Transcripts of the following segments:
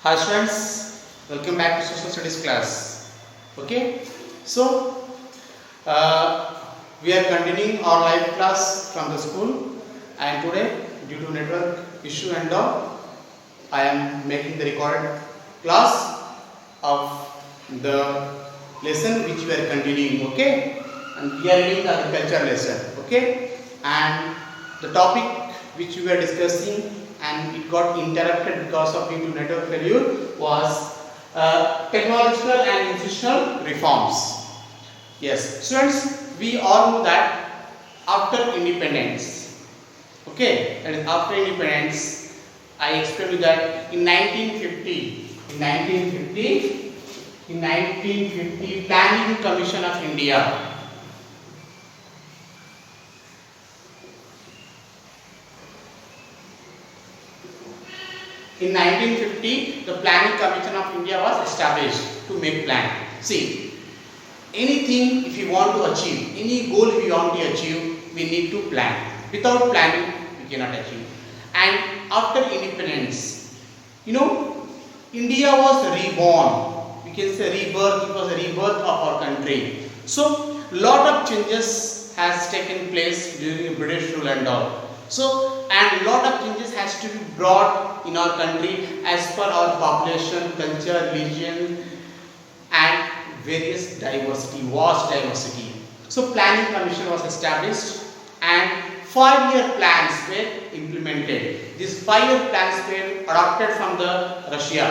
Hi students, welcome back to social studies class. Okay, so we are continuing our live class from the school, and today due to network issue and all, I am making the recorded class of the lesson which we are continuing. Okay, and we are reading the agriculture lesson. Okay, and the topic which we were discussing and it got interrupted because of due to network failure was technological and institutional reforms. Yes, students, we all know that after independence, okay, that is after independence, I explained you that in 1950, Planning Commission of India. In 1950, the Planning Commission of India was established to make plan. See, anything if you want to achieve, any goal we want to achieve, we need to plan. Without planning, we cannot achieve. And after independence, India was reborn. We can say rebirth. It was a rebirth of our country. So, lot of changes has taken place during British rule and all. So, and lot of changes has to be brought in our country as per our population, culture, religion and various diversity, vast diversity. So, Planning Commission was established and 5-year plans were implemented. These 5-year plans were adopted from the Russia.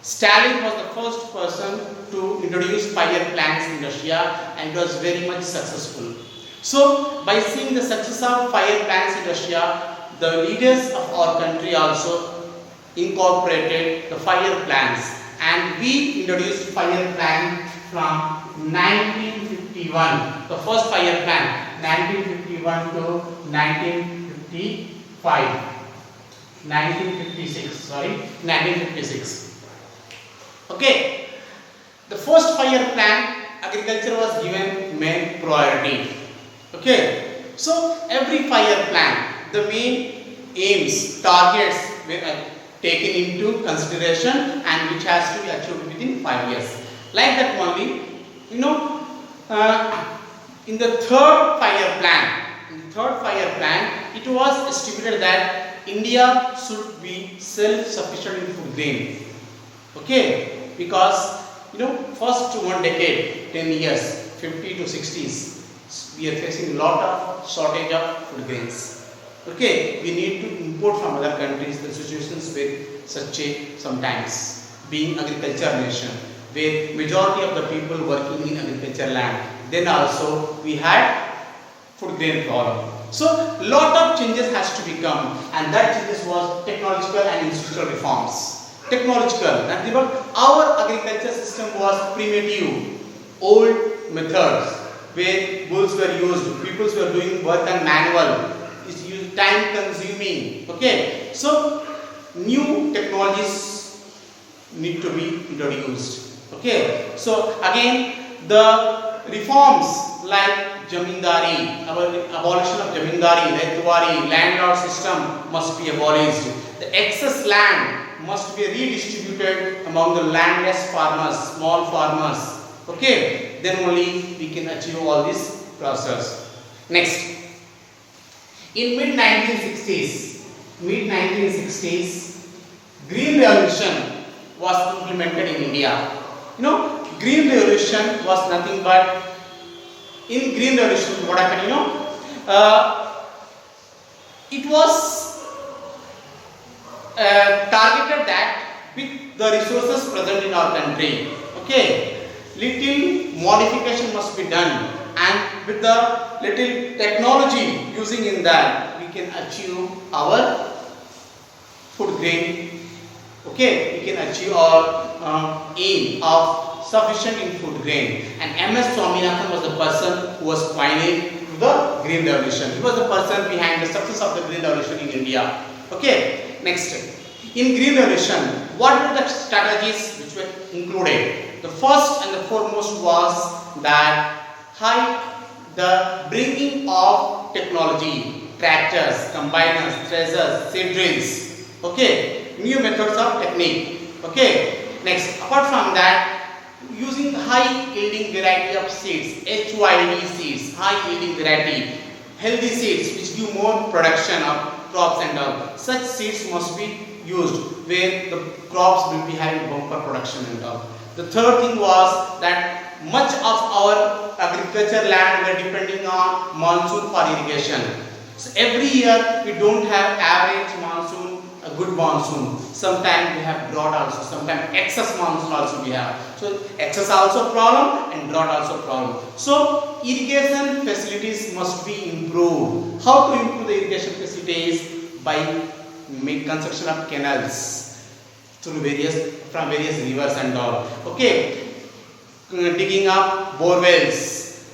Stalin was the first person to introduce 5-year plans in Russia and it was very much successful. So, by seeing the success of 5-year plans in Russia, the leaders of our country also incorporated the 5-year plans and we introduced 5-year plan from 1951. The first 5-year plan 1951 to 1956. Okay. The first 5-year plan, agriculture was given main priority. Okay. So every 5-year plan, the main aims, targets were taken into consideration and which has to be achieved within 5 years. Like that only, in the third 5-year plan, it was estimated that India should be self-sufficient in food grain. Okay, because first 1 decade, 10 years, 50 to 60s, we are facing a lot of shortage of food grains. Okay, we need to import from other countries. The situations were such sometimes being agriculture nation, where majority of the people working in agriculture land. Then also we had food grain problem. So lot of changes has to become, and that changes was technological and institutional reforms. Technological, nothing but our agriculture system was primitive, old methods where bulls were used, people were doing work and manual. It's time consuming. Okay, so new technologies need to be introduced. Okay, so again the reforms like Jamindari, our abolition of Jamindari, Retwari, landlord system must be abolished. The excess land must be redistributed among the landless farmers, small farmers. Okay, then only we can achieve all this process. Next, in mid 1960s, Green Revolution was implemented in India. Green Revolution was nothing but, in Green Revolution, what happened? It was targeted that with the resources present in our country. Okay, little modification must be done, and with the little technology using in that, we can achieve our food grain. Okay, we can achieve our aim of sufficient in food grain. And M.S. Swaminathan was the person who was pioneering the Green Revolution. He was the person behind the success of the Green Revolution in India. Okay, next. In Green Revolution, what were the strategies which were included? The first and the foremost was that the bringing of technology, tractors, combiners, threshers, seed drills. Okay, new methods of technique. Okay. Next, apart from that, using high yielding variety of seeds, HYD seeds, high yielding variety, healthy seeds which give more production of crops and all. Such seeds must be used where the crops will be having bumper production and all. The third thing was that much of our agriculture land were depending on monsoon for irrigation. So every year we don't have average monsoon, a good monsoon. Sometimes we have drought also, sometimes excess monsoon also we have. So excess also problem and drought also problem. So irrigation facilities must be improved. How to improve the irrigation facilities? By construction of canals through from various rivers and all. Okay, digging up bore wells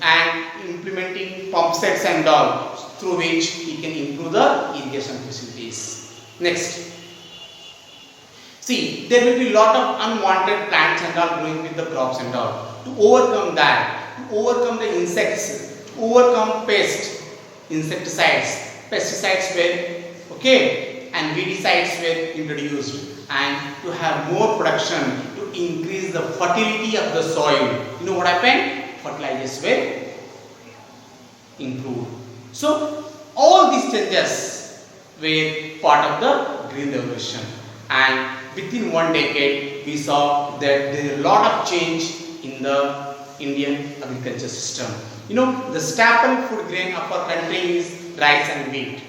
and implementing pump sets and all, through which we can improve the irrigation facilities. Next, see, there will be lot of unwanted plants and all growing with the crops and all. To overcome that, to overcome the insects, to overcome pests, insecticides, pesticides were okay, and weedicides were introduced, and to have more production, to increase the fertility of the soil. You know what happened? Fertilizers were improved. So all these changes were part of the Green Revolution, and within 1 decade we saw that there is a lot of change in the Indian agriculture system. You know, the staple food grain of our country is rice and wheat.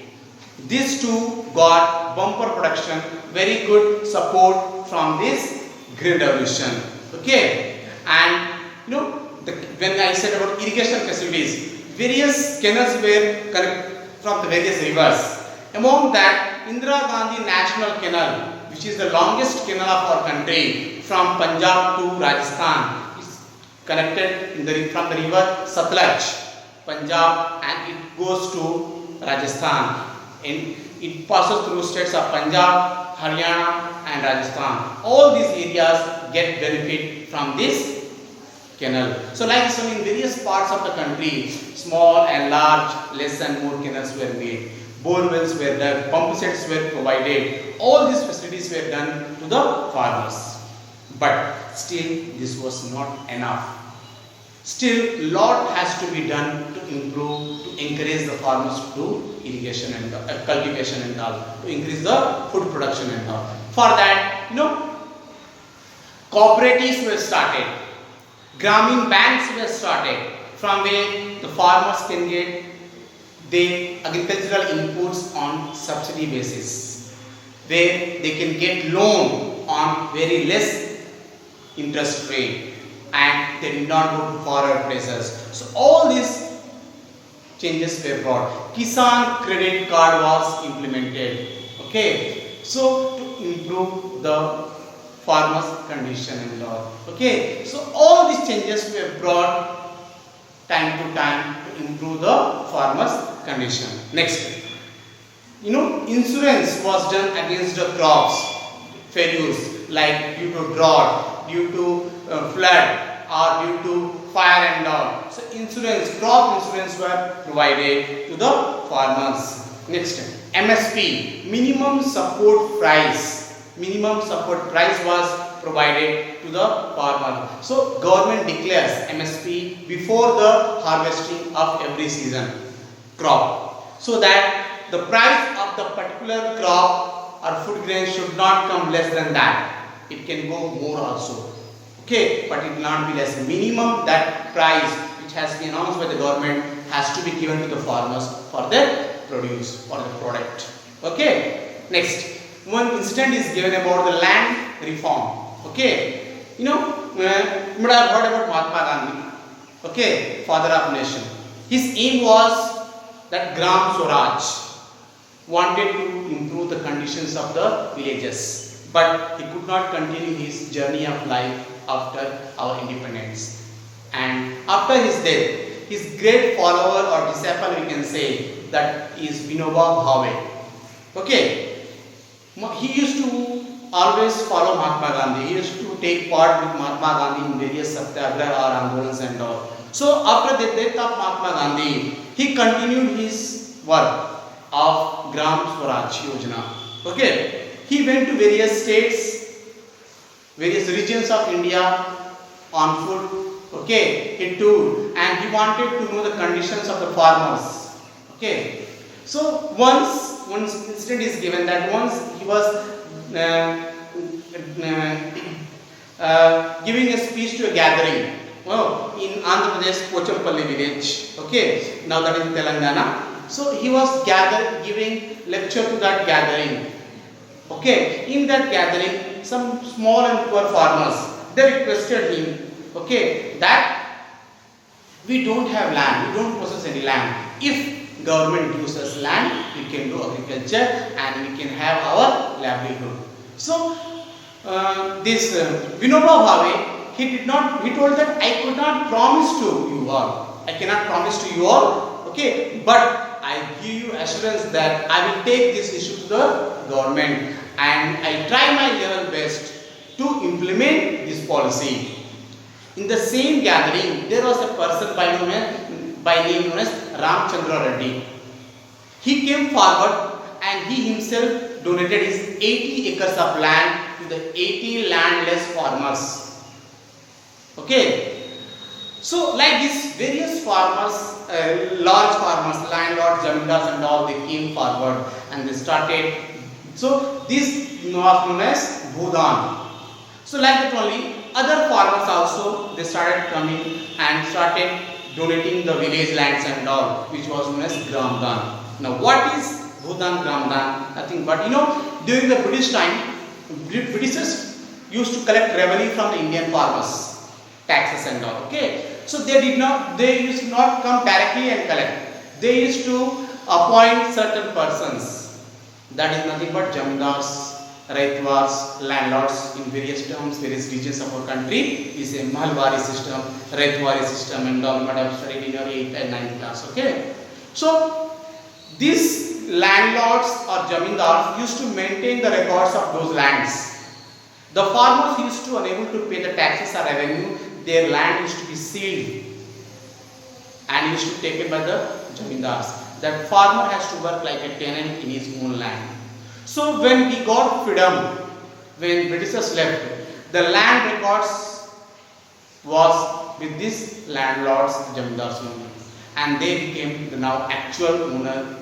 These two got bumper production, very good support from this Green Revolution. Okay, and you know, when I said about irrigation facilities, various canals were from the various rivers. Among that, Indira Gandhi National Canal, which is the longest canal of our country from Punjab to Rajasthan, is connected from the river Satluj, Punjab, and it goes to Rajasthan. And it passes through states of Punjab, Haryana, and Rajasthan. All these areas get benefit from this canal. So like so in various parts of the country, small and large, less and more canals were made. Bore wells were done, pump sets were provided. All these facilities were done to the farmers. But still this was not enough. Still lot has to be done to improve, to encourage the farmers to do irrigation and cultivation and all, to increase the food production and all. For that, you know, cooperatives were started. Gramin banks were started, from where the farmers can get their agricultural inputs on subsidy basis, where they can get loan on very less interest rate, and they did not go to forward places. So all these changes were brought. Kisan credit card was implemented. Okay, so to improve the farmers' condition and all. Okay, so all these changes were brought time to time to improve the farmers' condition. Next, you know, insurance was done against the crops failures, like due to drought, due to flood, or due to fire and all. So insurance, crop insurance were provided to the farmers. Next, MSP, minimum support price. Minimum support price was provided to the farmer. So government declares MSP before the harvesting of every season crop, so that the price of the particular crop or food grain should not come less than that. It can go more also. Okay, but it will not be less. Minimum that price which has been announced by the government has to be given to the farmers for their produce, for the product. Okay, next, one incident is given about the land reform. Okay, you know, you might have heard about Mahatma Gandhi. Okay, father of nation. His aim was that Gram Swaraj, wanted to improve the conditions of the villages, but he could not continue his journey of life after our independence. And after his death, his great follower or disciple, we can say, that is Vinoba Bhave. Okay, he used to always follow Mahatma Gandhi. He used to take part with Mahatma Gandhi in various satyagraha or andolans and all. So after the death of Mahatma Gandhi, he continued his work of Gram Swaraj Yojana. Okay, he went to various states various regions of India on foot. Okay, he toured and he wanted to know the conditions of the farmers. Okay, so once one incident is given that once he was giving a speech to a gathering in Andhra Pradesh, Pochampalli village. Okay, now that is in Telangana. So he was giving lecture to that gathering. Okay, in that gathering, some small and poor farmers, they requested him, okay, that we don't have land, we don't possess any land. If government gives us land, we can do agriculture and we can have our livelihood. So this Vinoba Bhave, he told that I could not promise to you all, I cannot promise to you all, okay, but I give you assurance that I will take this issue to the government and I try my level best to implement this policy. In the same gathering, there was a person by name known as Ramchandra Reddy. He came forward and he himself donated his 80 acres of land to the 80 landless farmers. Okay. So like these various farmers, large farmers, landlords, zamindars and all, they came forward and they started. So this was known as Bhudan. So like that only, other farmers also, they started coming and started donating the village lands and all, which was known as Gramdan. Now what is Bhudan, Gramdan? Nothing but, during the British time, Britishers used to collect revenue from the Indian farmers, taxes and all. Okay. So they used to not come directly and collect. They used to appoint certain persons. That is nothing but jamindars, raitwars, landlords in various terms, various regions of our country. Is a Mahalwari system, raitwari system and all you might have studied in your 8th and 9th class. Okay. So these landlords or jamindars used to maintain the records of those lands. The farmers used to unable to pay the taxes or revenue. Their land used to be sealed and used to be taken by the jamindars. That farmer has to work like a tenant in his own land. So when we got freedom, when Britishers left, the land records was with these landlords, jamindars only, and they became the now actual owner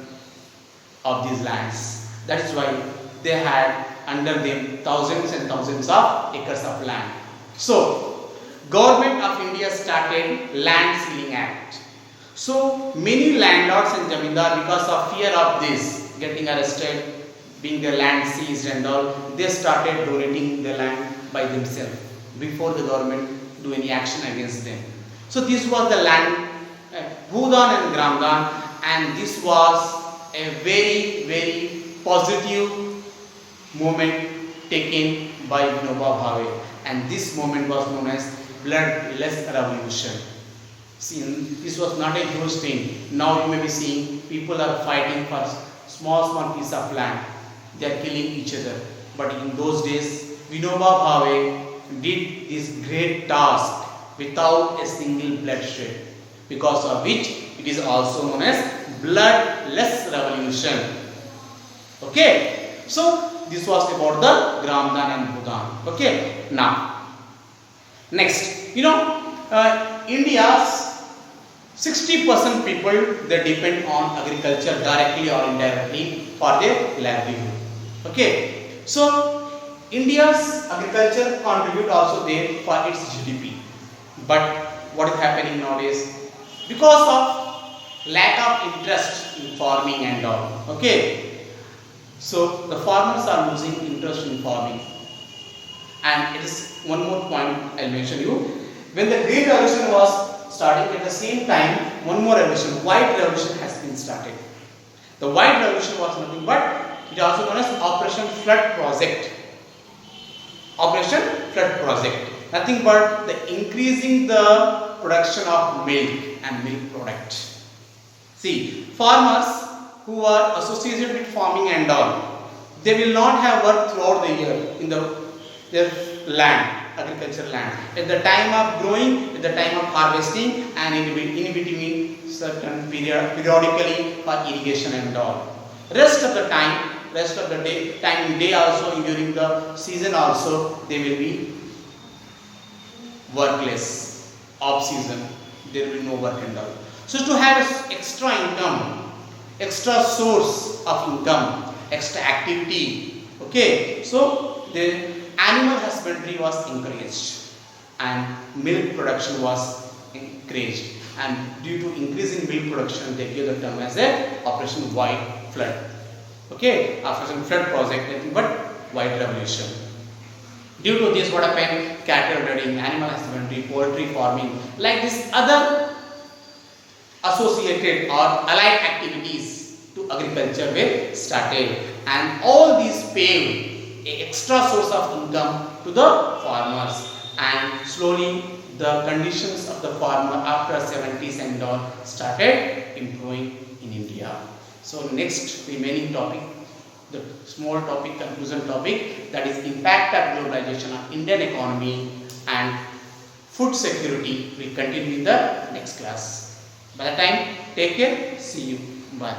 of these lands. That is why they had under them thousands and thousands of acres of land. So Government of India started Land Sealing Act. So many landlords and zamindar, because of fear of this, getting arrested, being their land seized and all, they started donating the land by themselves before the government do any action against them. So this was the land, Bhudan and Gramdan, and this was a very, very positive movement taken by Vinoba Bhave, and this movement was known as bloodless revolution. See, this was not a huge thing. Now you may be seeing people are fighting for small piece of land. They are killing each other. But in those days, Vinoba Bhave did this great task without a single bloodshed, because of which it is also known as bloodless revolution. Okay, so this was about the Gramdan and Bhudan. Okay, now next, India's 60% people, they depend on agriculture directly or indirectly for their livelihood. Okay, so India's agriculture contribute also there for its GDP. But what is happening nowadays? Because of lack of interest in farming and all. Okay, so the farmers are losing interest in farming. And it is one more point I'll mention you. When the Green Revolution was starting, at the same time, one more revolution, White Revolution has been started. The White Revolution was nothing but, it is also known as Operation Flood Project. Operation Flood Project. Nothing but the increasing the production of milk and milk product. See, farmers who are associated with farming and all, they will not have work throughout the year in their land, agriculture land. At the time of growing, at the time of harvesting, and in between certain periodically for irrigation and all. Rest of the day, time in day also, during the season also, they will be workless, off season, there will be no work and all. So to have extra income, extra source of income, extra activity, okay, so the animal husbandry was encouraged and milk production was encouraged, and due to increasing milk production they gave the term as a Operation White Flood. Okay, Operation Flood project, nothing but White Revolution. Due to this, what happened? Cattle breeding, animal husbandry, poultry farming, like this other associated or allied activities to agriculture were started, and all these paved a extra source of income to the farmers, and slowly the conditions of the farmer after 70s and all started improving in India. So next remaining topic, the small topic, conclusion topic, that is impact of globalization on Indian economy and food security, will continue in the next class. By the time, take care, see you, bye.